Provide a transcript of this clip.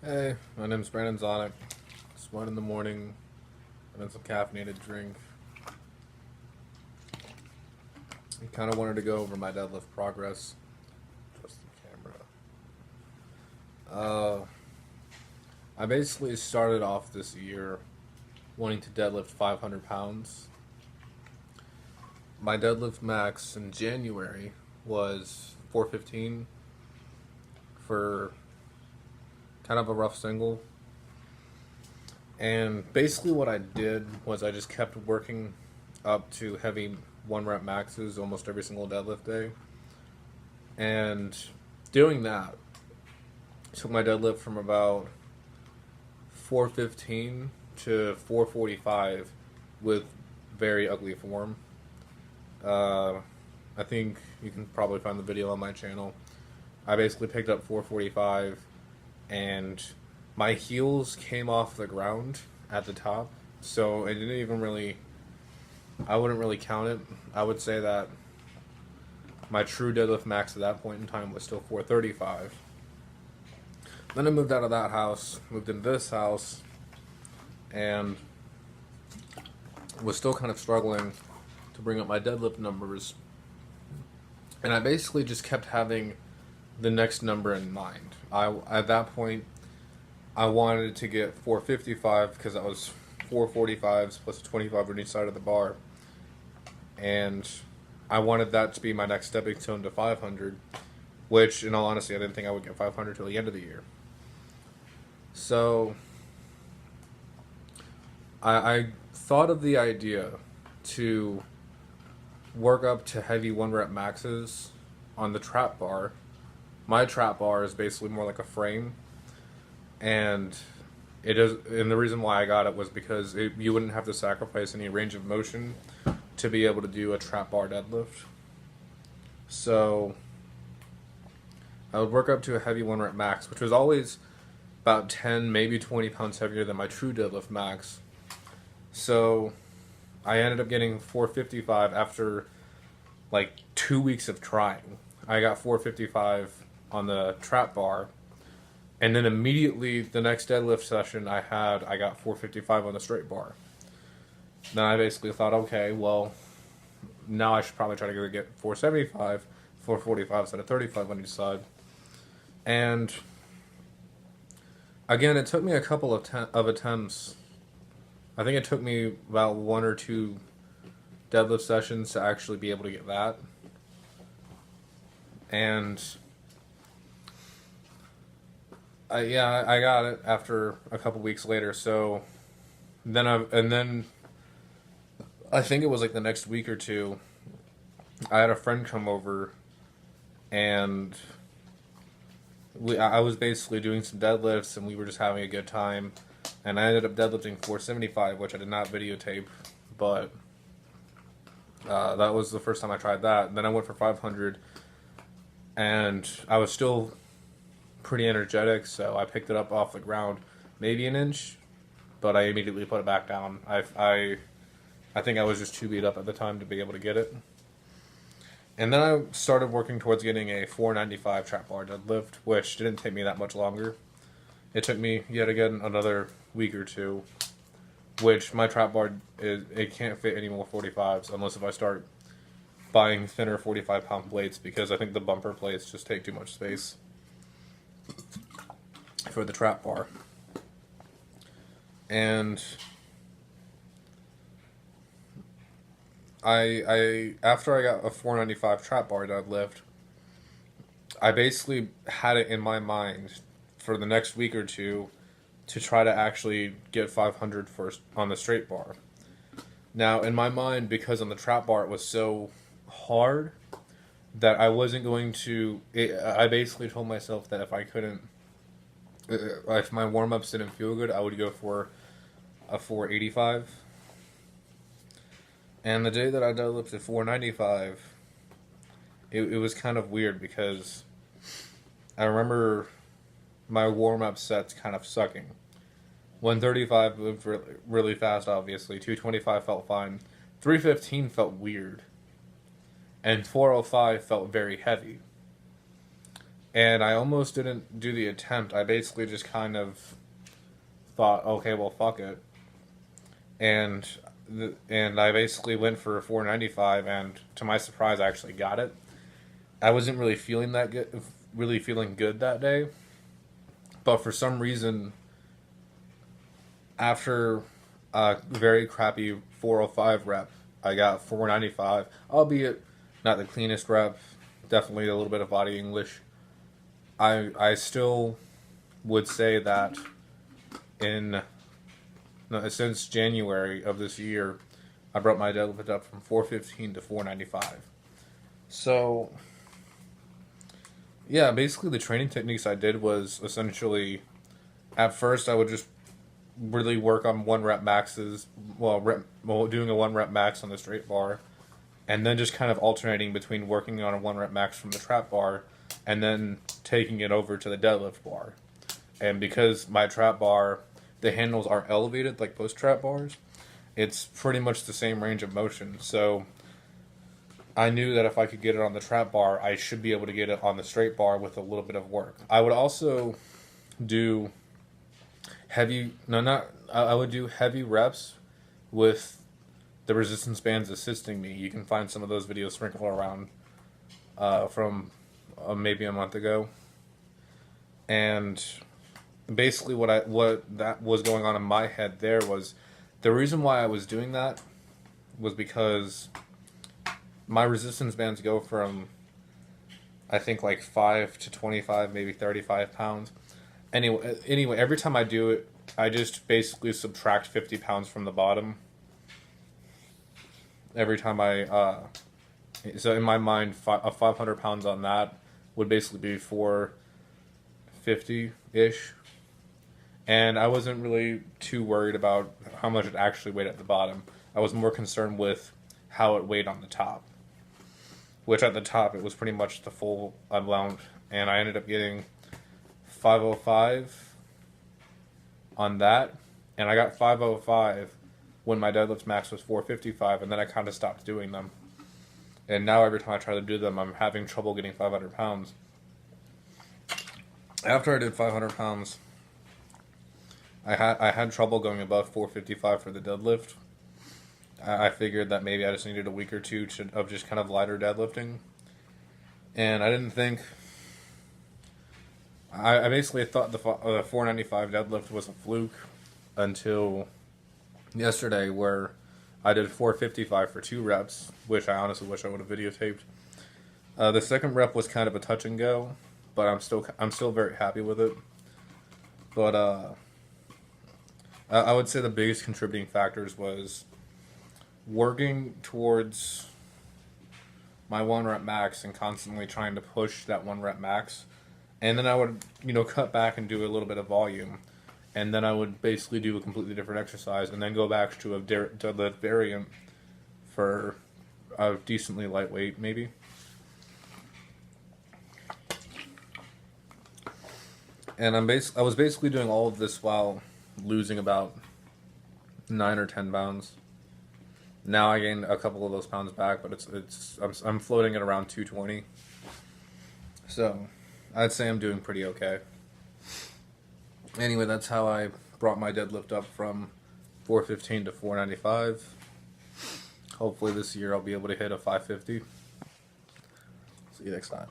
Hey, my name's Brandon Zonic. It's 1 in the morning. I'm in some caffeinated drink. I kind of wanted to go over my deadlift progress. Just the camera. I basically started off this year wanting to deadlift 500 pounds. My deadlift max in January was 415 for kind of a rough single. And basically, what I did was I just kept working up to heavy 1 rep maxes almost every single deadlift day. And doing that took my deadlift from about 415 to 445 with very ugly form. Uh, I think you can probably find the video on my channel. I basically picked up 445 and my heels came off the ground at the top, so it didn't even really, I wouldn't really count it. I would say that my true deadlift max at that point in time was still 435. Then I moved out of that house, moved into this house, and was still kind of struggling to bring up my deadlift numbers. And I basically just kept having the next number in mind. At that point, I wanted to get 455 because that was 445s plus 25 on each side of the bar. And I wanted that to be my next stepping stone to 500, which, in all honesty, I didn't think I would get 500 till the end of the year. So, I thought of the idea to work up to heavy 1 rep maxes on the trap bar. My trap bar is basically more like a frame, and and the reason why I got it was because you wouldn't have to sacrifice any range of motion to be able to do a trap bar deadlift. So I would work up to a heavy 1 rep max, which was always about 10, maybe 20 pounds heavier than my true deadlift max. So I ended up getting 455 after like 2 weeks of trying. I got 455 on the trap bar, and then immediately the next deadlift session I got 455 on the straight bar. Then I basically thought, okay, well, now I should probably try to get 475, 445 instead of 35 on each side. And again, it took me a couple of attempts. I think it took me about 1 or 2 deadlift sessions to actually be able to get that. And I got it after a couple weeks later. So then I think it was like the next week or two, I had a friend come over, and I was basically doing some deadlifts, and we were just having a good time. And I ended up deadlifting 475, which I did not videotape, but that was the first time I tried that. And then I went for 500, and I was still pretty energetic, so I picked it up off the ground, maybe an inch, but I immediately put it back down. I think I was just too beat up at the time to be able to get it. And then I started working towards getting a 495 trap bar deadlift, which didn't take me that much longer. It took me, yet again, another week or two, which my trap bar, it can't fit any more 45s unless if I start buying thinner 45-pound plates, because I think the bumper plates just take too much space for the trap bar. And I after I got a 495 trap bar deadlift, I basically had it in my mind for the next week or two to try to actually get 500 first on the straight bar. Now, in my mind, because on the trap bar it was so hard that I wasn't going to. I basically told myself that if my warm ups didn't feel good, I would go for a 485. And the day that I deadlifted 495, it was kind of weird because I remember my warm up sets kind of sucking. 135 moved really, really fast, obviously. 225 felt fine. 315 felt weird. And 405 felt very heavy. and I almost didn't do the attempt. I basically just kind of thought, okay, well, fuck it, and and I basically went for 495, and to my surprise, I actually got it. I wasn't really feeling that good, really feeling good that day, but for some reason, after a very crappy 405 rep, I got 495, albeit not the cleanest rep, definitely a little bit of body English. I still would say that in no, since January of this year, I brought my deadlift up from 415 to 495. So, yeah, basically the training techniques I did was essentially, at first I would just really work on one rep maxes, doing a one rep max on the straight bar, and then just kind of alternating between working on a one rep max from the trap bar, and then taking it over to the deadlift bar. And because my trap bar, the handles are elevated like post trap bars, it's pretty much the same range of motion. So I knew that if I could get it on the trap bar, I should be able to get it on the straight bar with a little bit of work. I would also do I would do heavy reps with the resistance bands assisting me. You can find some of those videos sprinkled around from maybe a month ago. And basically what that was going on in my head there was the reason why I was doing that was because my resistance bands go from I think like 5 to 25, maybe 35 pounds. Anyway, every time I do it, I just basically subtract 50 pounds from the bottom. Every time so in my mind, 500 pounds on that would basically be 450-ish. And I wasn't really too worried about how much it actually weighed at the bottom. I was more concerned with how it weighed on the top. Which at the top, it was pretty much the full amount. And I ended up getting 505 on that. And I got 505 when my deadlift max was 455. And then I kind of stopped doing them. And now every time I try to do them, I'm having trouble getting 500 pounds. After I did 500 pounds, I had trouble going above 455 for the deadlift. I figured that maybe I just needed a week or two of just kind of lighter deadlifting. And I didn't think... I basically thought the 495 deadlift was a fluke until yesterday, where I did 455 for 2 reps, which I honestly wish I would have videotaped. The second rep was kind of a touch and go, but I'm still very happy with it. But I would say the biggest contributing factors was working towards my 1 rep max and constantly trying to push that 1 rep max. And then I would, cut back and do a little bit of volume. And then I would basically do a completely different exercise and then go back to a deadlift variant for a decently lightweight, maybe. And I was basically doing all of this while losing about 9 or 10 pounds. Now I gained a couple of those pounds back, but I'm floating at around 220. So I'd say I'm doing pretty okay. Anyway, that's how I brought my deadlift up from 415 to 495. Hopefully this year I'll be able to hit a 550. See you next time.